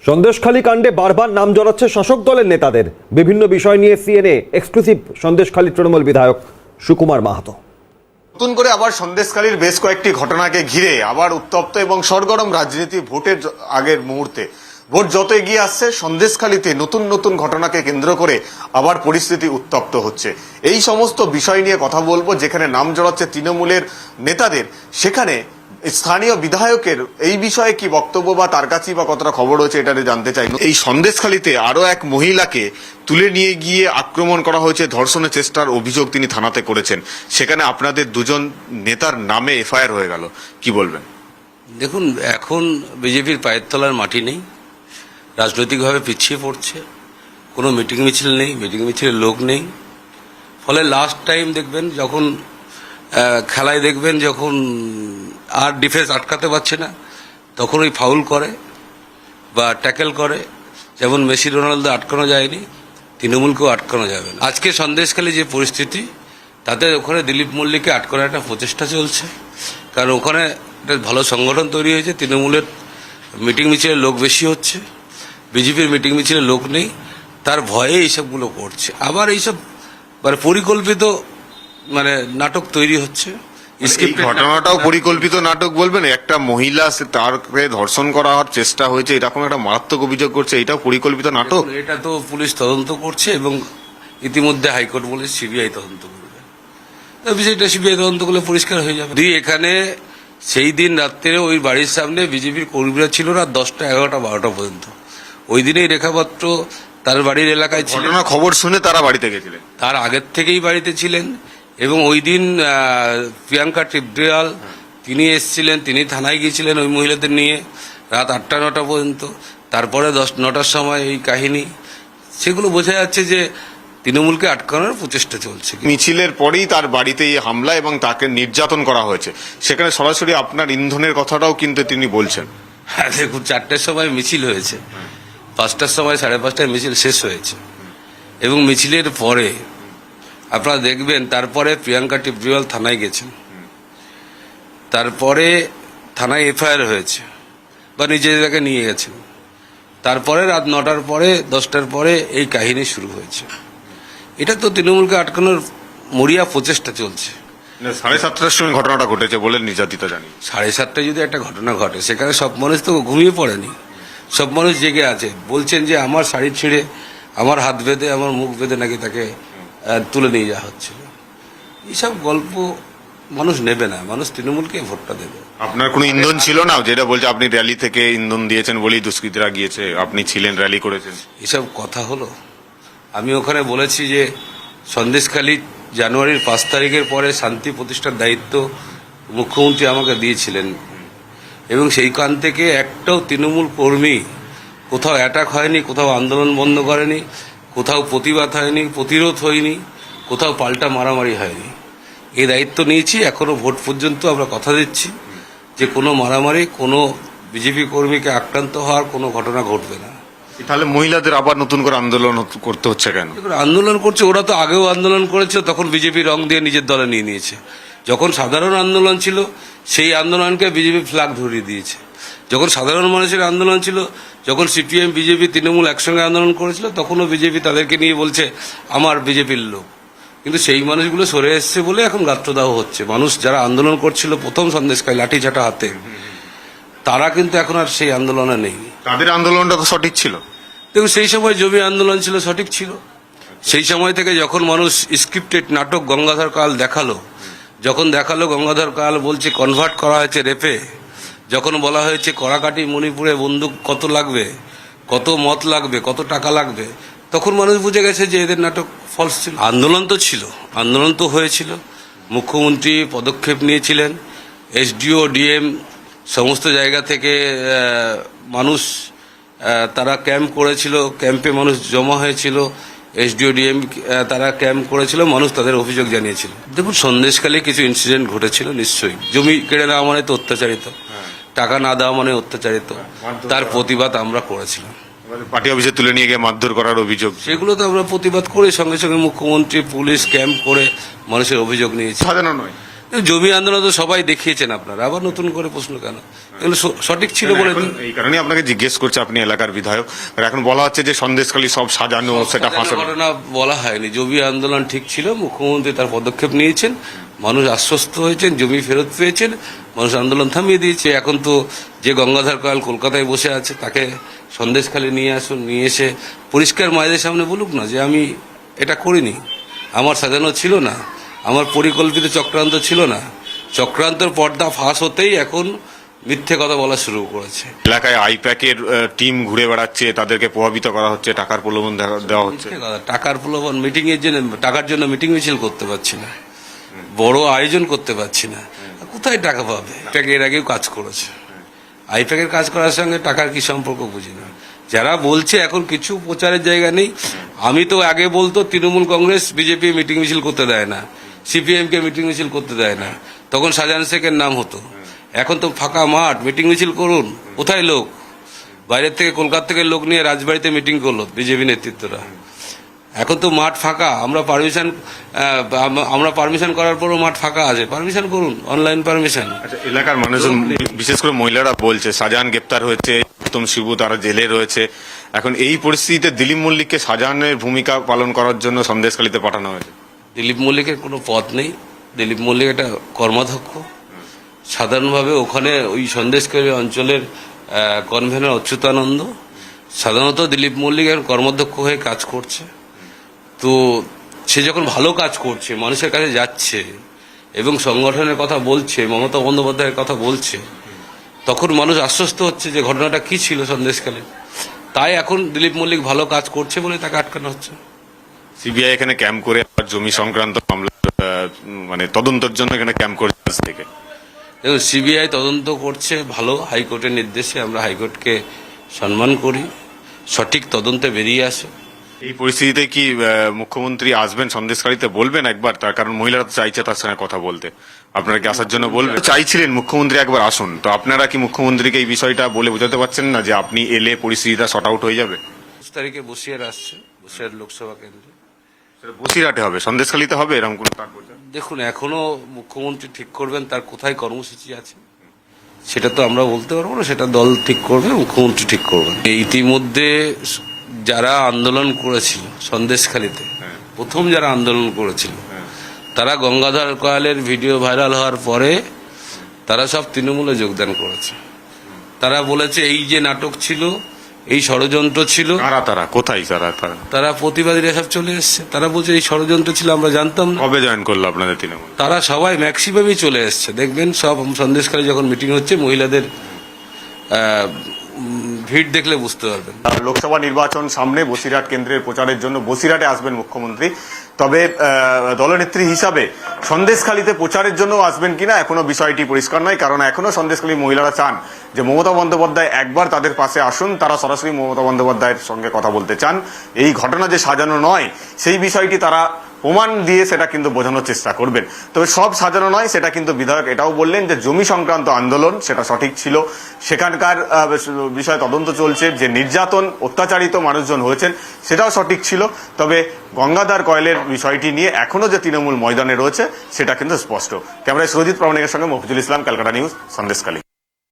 সন্দেশখালী কাণ্ডে বারবার নাম জড়াচ্ছে শাসক দলের নেতাদের। বিভিন্ন বিষয় নিয়ে সিএনএ এক্সক্লুসিভ সন্দেশখালী তৃণমূল বিধায়ক সুকুমার মাহাতো। নতুন করে আবার সন্দেশখালীর বেশ কয়েকটি ঘটনাকে ঘিরে আবার উত্তপ্ত এবং সরগরম রাজনীতি ভোটের আগের মুহূর্তে। ভোট যত এগিয়ে আসছে সন্দেশখালীতে নতুন নতুন ঘটনাকে কেন্দ্র করে আবার পরিস্থিতি উত্তপ্ত হচ্ছে। এই সমস্ত বিষয় নিয়ে কথা বলবো, যেখানে নাম জড়াচ্ছে তৃণমূলের নেতাদের, সেখানে স্থানীয় বিধায়কের এই বিষয়ে কি বক্তব্য বা তার কাছেই বা কতটা খবর হয়েছে এটা জানতে চাই। এই সন্দেশখালীতে আরো এক মহিলাকে তুলে নিয়ে গিয়ে আক্রমণ করা হয়েছে, ধর্ষণের চেষ্টার অভিযোগ তিনি থানাতে করেছেন। সেখানে আপনাদের দুজন নেতার নামে এফআইআর হয়ে গেল, কি বলবেন? দেখুন, এখন বিজেপির পায়ের তলার মাটি নেই, রাজনৈতিকভাবে পিছিয়ে পড়ছে, কোনো মিটিং মিছিল নেই, মিটিং মিছিলের লোক নেই। ফলে লাস্ট টাইম দেখবেন যখন খেলায় দেখবেন যখন আর ডিফেন্স আটকাতে পারছে না, তখন ওই ফাউল করে বা ট্যাকেল করে। যেমন মেসি রোনাল্ডো আটকানো যায়নি, তৃণমূলকেও আটকানো যাবে না। আজকে সন্দেশখালী যে পরিস্থিতি, তাতে ওখানে দিলীপ মল্লিককে আটকানোর একটা প্রচেষ্টা চলছে। কারণ ওখানে একটা ভালো সংগঠন তৈরি হয়েছে, তৃণমূলের মিটিং মিছিলের লোক বেশি হচ্ছে, বিজেপির মিটিং মিছিলের লোক নেই, তার ভয়ে এইসবগুলো করছে। আবার এইসব পরিকল্পিত নাটক তৈরি হচ্ছে। ঘটনাটাও পরিকল্পিত নাটক বলবেন? একটা মহিলা, তারকে ধর্ষণ করা হওয়ার চেষ্টা হয়েছে, এরকম একটা মারাত্মক অভিযোগ করছে, এটাও পরিকল্পিত নাটক? এটা তো পুলিশ তদন্ত করছে এবং ইতিমধ্যে হাইকোর্ট বলেছে সিবিআই তদন্ত করবে। বিষয়টা সিবিআই তদন্ত করলে পরিষ্কার হয়ে যাবে। এখানে সেই দিন রাত্রে ওই বাড়ির সামনে বিজেপির কর্মীরা ছিল রাত 10টা, 11টা, 12টা পর্যন্ত। ওই দিনেই রেখাপাত্র তার বাড়ির এলাকায় ছিলেন, খবর শুনে তারা বাড়িতে গেছিলেন, তার আগের থেকেই বাড়িতে ছিলেন। এবং ওই দিন প্রিয়াঙ্কা টিবডিয়াল তিনি এসেছিলেন, তিনি থানায় গিয়েছিলেন ওই মহিলাদের নিয়ে রাত 8টা, 9টা পর্যন্ত। তারপরে 9টার সময় এই কাহিনী। সেগুলো বোঝা যাচ্ছে যে তৃণমূলকে আটকানোর প্রচেষ্টা চলছে। মিছিলের পরেই তার বাড়িতে হামলা এবং তাকে নির্যাতন করা হয়েছে। সেখানে সরাসরি আপনার ইন্ধনের কথাটাও কিন্তু তিনি বলছেন। হ্যাঁ, দেখুন, 4টার সময় মিছিল হয়েছে, 5টার সময় 5:30টায় মিছিল শেষ হয়েছে। এবং মিছিলের পরে আপনারা দেখবেন তারপরে প্রিয়াঙ্কা টিবডিয়াল থানায় গেছেন, তারপরে থানায় এফআইআর হয়েছে বা নিজেদেরকে নিয়ে গেছেন। তারপরে রাত 9টার পরে, 10টার পরে এই কাহিনী শুরু হয়েছে। এটা তো তৃণমূলকে আটকানোর মরিয়া প্রচেষ্টা চলছে। 7:30টার সময় ঘটনাটা ঘটেছে বলে নির্যাতিতা জানি। 7:30টায় যদি একটা ঘটনা ঘটে, সেখানে সব মানুষ তো ঘুমিয়ে পড়েনি, সব মানুষ জেগে আছে। বলছেন যে আমার শাড়ি ছিঁড়ে, আমার হাত বেঁধে, আমার মুখ বেঁধে নাকি তাকে তুলে নিয়ে যাওয়া হচ্ছিল। এইসব গল্প মানুষ নেবে না, মানুষ তৃণমূলকে ভোটটা দেবে। আপনার কোনো ইন্ধন ছিল না? যেটা বলছে আপনি র্যালি থেকে ইন্ধন দিয়েছেন বলেই দুষ্কৃতীরা গিয়েছে, আপনি ছিলেন, র্যালি করেছেন। এসব কথা হলো? আমি ওখানে বলেছি যে সন্দেশখালী জানুয়ারির 5 তারিখের পরে শান্তি প্রতিষ্ঠার দায়িত্ব মুখ্যমন্ত্রী আমাকে দিয়েছিলেন, এবং সেইখান থেকে একটাও তৃণমূল কর্মী কোথাও অ্যাটাক হয়নি, কোথাও আন্দোলন বন্ধ করেনি, কোথাও প্রতিবাদ হয়নি, প্রতিরোধ হয়নি, কোথাও পাল্টা মারামারি হয়নি। এই দায়িত্ব নিয়েছি। এখনো ভোট পর্যন্ত আমরা কথা দিচ্ছি যে কোনো মারামারি, কোনো বিজেপি কর্মীকে আক্রান্ত হওয়ার কোনো ঘটনা ঘটবে না। তাহলে মহিলাদের আবার নতুন করে আন্দোলন করতে হচ্ছে কেন? আন্দোলন করছে, ওরা তো আগেও আন্দোলন করেছে, তখন বিজেপি রং দিয়ে নিজের দলে নিয়ে নিয়েছে। যখন সাধারণ আন্দোলন ছিল, সেই আন্দোলনকে বিজেপি ফ্ল্যাগ ধরিয়ে দিয়েছে। যখন সাধারণ মানুষের আন্দোলন ছিল, যখন সিপিএম, বিজেপি, তৃণমূল একসঙ্গে আন্দোলন করেছিল, তখনও বিজেপি তাদেরকে নিয়ে বলছে আমার বিজেপির লোক। কিন্তু সেই মানুষগুলো সরে এসছে বলে এখন গাত্রদাহ হচ্ছে। মানুষ যারা আন্দোলন করছিল প্রথম সন্দেশখালী লাঠি ঝাঁটা হাতে, তারা কিন্তু এখন আর সেই আন্দোলনে নেই। তাদের আন্দোলনটা তো সঠিক ছিল। দেখুন, সেই সময় জমি আন্দোলন ছিল, সঠিক ছিল। সেই সময় থেকে যখন মানুষ স্ক্রিপ্টেড নাটক গঙ্গাধর কাল দেখালো, যখন দেখালো গঙ্গাধর কাল বলছে কনভার্ট করা হয়েছে রেপে, যখন বলা হয়েছে কড়াকাটি মণিপুরে বন্দুক কত লাগবে, কত মত লাগবে, কত টাকা লাগবে, তখন মানুষ বুঝে গেছে যে এদের নাটক ফলস ছিল। আন্দোলন তো ছিল, আন্দোলন তো হয়েছিল, মুখ্যমন্ত্রী পদক্ষেপ নিয়েছিলেন, এসডিও, ডিএম সমস্ত জায়গা থেকে মানুষ তারা ক্যাম্প করেছিল, ক্যাম্পে মানুষ জমা হয়েছিল, এসডিও, ডিএম তারা ক্যাম্প করেছিল, মানুষ তাদের অভিযোগ জানিয়েছিল। দেখুন, সন্দেশখালী কিছু ইনসিডেন্ট ঘটেছিল নিশ্চয়ই। জমি কেড়ে নেওয়া মানে তো অত্যাচারিত, টাকা না দেওয়া মানে অত্যাচারিত, তার প্রতিবাদ আমরা করেছিলাম। পার্টি অফিসে তুলে নিয়ে গিয়ে মারধর করার অভিযোগ, সেগুলো তো আমরা প্রতিবাদ করে সঙ্গে সঙ্গে মুখ্যমন্ত্রী, পুলিশ ক্যাম্প করে মানুষের অভিযোগ নিয়েছি। সাজানো নয়, জমি আন্দোলন তো সবাই দেখিয়েছেন আপনারা, আবার নতুন করে প্রশ্ন কেন? এগুলো সঠিক ছিল বলে এখন এই কারণে আপনাকে জিজ্ঞেস করছে, আপনি এলাকার বিধায়ক, আর এখন বলা হচ্ছে যে সন্দেশখালী সব সাজানো, সেটা ফাঁসানো। ঘটনা বলা হয়নি। জমি আন্দোলন ঠিক ছিল, মুখ্যমন্ত্রী তার পদক্ষেপ নিয়েছেন, মানুষ আশ্বস্ত হয়েছেন, জমি ফেরত পেয়েছেন, মানুষ আন্দোলন থামিয়ে দিয়েছে। এখন তো যে গঙ্গাধর কয়াল কলকাতায় বসে আছে, তাকে সন্দেশখালী নিয়ে আসুন, নিয়ে এসে পরিষ্কার মায়েদের সামনে বলুক না যে আমি এটা করিনি, আমার সাজানো ছিল না, আমার পরিকল্পিত চক্রান্ত ছিল না। চক্রান্তের পর্দা ফাঁস হতেই এখন মিথ্যে কথা বলা শুরু করেছে। এলাকায় আইপ্যাকের টিম ঘুরে বেড়াচ্ছে, তাদেরকে প্রভাবিত করা হচ্ছে, টাকার প্রলোভন দেওয়া হচ্ছে। মিথ্যে কথা, টাকার প্রলোভন, মিটিং এর জন্য, টাকার জন্য মিটিং মিছিল করতে পারছি না, বড় আয়োজন করতে পারছি না, কোথায় টাকা পাবে? আইপ্যাক এর আগেও কাজ করেছে, আইপ্যাকের কাজ করার সঙ্গে টাকার কি সম্পর্ক বুঝি না। যারা বলছে এখন কিছু প্রচারের জায়গা নেই, আমি তো আগে বলতো তৃণমূল কংগ্রেস বিজেপি মিটিং মিছিল করতে দেয় না, সিপিএম কে মিটিং মিছিল করতে দেয় না, তখন শাহজাহান শেখের নাম হতো। এখন তো ফাঁকা মাঠ, মিটিং মিছিল করুন, কোথায় লোক? বাইরের থেকে, কলকাতা থেকে লোক নিয়ে রাজবাড়িতে মিটিং করলো বিজেপি নেতৃত্বরা। এখন তো মাঠ ফাঁকা, আমরা পারমিশন করার পরও মাঠ ফাঁকা আছে, পারমিশন করুন, অনলাইন পারমিশন। আচ্ছা, এলাকার মানুষজন বিশেষ করে মহিলারা বলছে শাহজাহান গ্রেপ্তার হয়েছে, উত্তম শিবু তারা জেলে রয়েছে, এখন এই পরিস্থিতিতে দিলীপ মল্লিককে শাহজাহানের ভূমিকা পালন করার জন্য সন্দেশখালীতে পাঠানো হয়েছে। দিলীপ মল্লিকের কোনো পদ নেই, দিলীপ মল্লিক একটা কর্মাধ্যক্ষ। সাধারণভাবে ওখানে ওই সন্দেশখালী অঞ্চলের কনভেনর অচ্যুতানন্দ, সাধারণত দিলীপ মল্লিক এখন কর্মাধ্যক্ষ হয়ে কাজ করছে। তো সে যখন ভালো কাজ করছে, মানুষের কাছে যাচ্ছে এবং সংগঠনের কথা বলছে, মমতা বন্দ্যোপাধ্যায়ের কথা বলছে, তখন মানুষ আশ্বস্ত হচ্ছে যে ঘটনাটা কি ছিল সন্দেশখালী। তাই এখন দিলীপ মল্লিক ভালো কাজ করছে বলে তাকে আটকানো হচ্ছে। সিবিআই এখানে ক্যাম্প করে আবার জমি সংক্রান্ত মামলা মানে তদন্তের জন্য এখানে ক্যাম্প করেছে আজ থেকে। দেখুন, সিবিআই তদন্ত করছে ভালো, হাইকোর্টের নির্দেশে আমরা হাইকোর্টকে সম্মান করি, সঠিক তদন্তে বেরিয়ে আসে। এই পরিস্থিতিতে কি মুখ্যমন্ত্রী আসবেন সন্দেশখালীতে, বলবেন একবার? তার কারণ মহিলারা তো চাইছে তার সঙ্গে কথা বলতে, আপনারা কি আসার জন্য বলবেন? চাইছিলেন মুখ্যমন্ত্রী একবার আসুন, তো আপনারা কি মুখ্যমন্ত্রীকে এই বিষয়টা বলে বোঝাতে পারছেন না যে আপনি এলে পরিস্থিতিটা শর্ট আউট হয়ে যাবে? 25 তারিখে বসিরহাট আসছে, বসিরহাট লোকসভা কেন্দ্রে। বসিরহাটে হবে, সন্দেশখালীতে হবে এরকম কোন তাৎপর্য? দেখুন, এখনো মুখ্যমন্ত্রী ঠিক করবেন তার কোথায় কর্মসূচি আছে, সেটা তো আমরা বলতে পারবো না, সেটা দল ঠিক করবে, মুখ্যমন্ত্রী ঠিক করবেন। ইতিমধ্যে যারা আন্দোলন করেছিল সন্দেশখালীতে, প্রথম যারা আন্দোলন করেছিল, তারা গঙ্গাধর কয়ালের ভিডিও ভাইরাল হওয়ার পরে তারা সব তৃণমূলে যোগদান করেছে। তারা বলেছে এই যে নাটক ছিল, এই ষড়যন্ত্র ছিল। তারা কোথায়? তারা প্রতিবাদীরা সব চলে এসছে, তারা বলছে এই ষড়যন্ত্র ছিল, আমরা জানতাম না। কবে জয়েন করলো আপনাদের তৃণমূল? তারা সবাই ম্যাক্সিমামই চলে এসছে, দেখবেন সব সন্দেশখালী যখন মিটিং হচ্ছে, মহিলাদের ভিড় দেখলে বুঝতে পারবেন। লোকসভা নির্বাচন সামনে, বসিরহাট কেন্দ্রের প্রচারের জন্য বসিরহাটে আসবেন মুখ্যমন্ত্রী, তবে দলনেত্রী হিসাবে সন্দেশখালীতে প্রচারের জন্য আসবেন কিনা এখনো বিষয়টি পরিষ্কার নয়, কারণ এখনো সন্দেশখালী মহিলারা চান যে মমতা বন্দ্যোপাধ্যায় একবার তাদের পাশে আসুন, তারা সরাসরি মমতা বন্দ্যোপাধ্যায়ের সঙ্গে কথা বলতে চান। এই ঘটনা যে সাজানো নয় সেই বিষয়টি তারা প্রমাণ দিয়ে সেটা কিন্তু বোঝানোর চেষ্টা করবেন। তবে সব সাজানো নয়, সেটা কিন্তু বিধায়ক এটাও বললেন যে জমি সংক্রান্ত আন্দোলন সেটা সঠিক ছিল, সেখানকার বিষয়ে তদন্ত চলছে, যে নির্যাতন অত্যাচারিত মানুষজন হয়েছেন সেটাও সঠিক ছিল। তবে গঙ্গাধর কয়ালের বিষয়টি নিয়ে এখনো যে তৃণমূল ময়দানে রয়েছে সেটা কিন্তু স্পষ্ট। ক্যামেরায় সুরজিৎ প্রামাণিকের সঙ্গে মফিজুল ইসলাম, ক্যালকাটা নিউজ, সন্দেশখালী।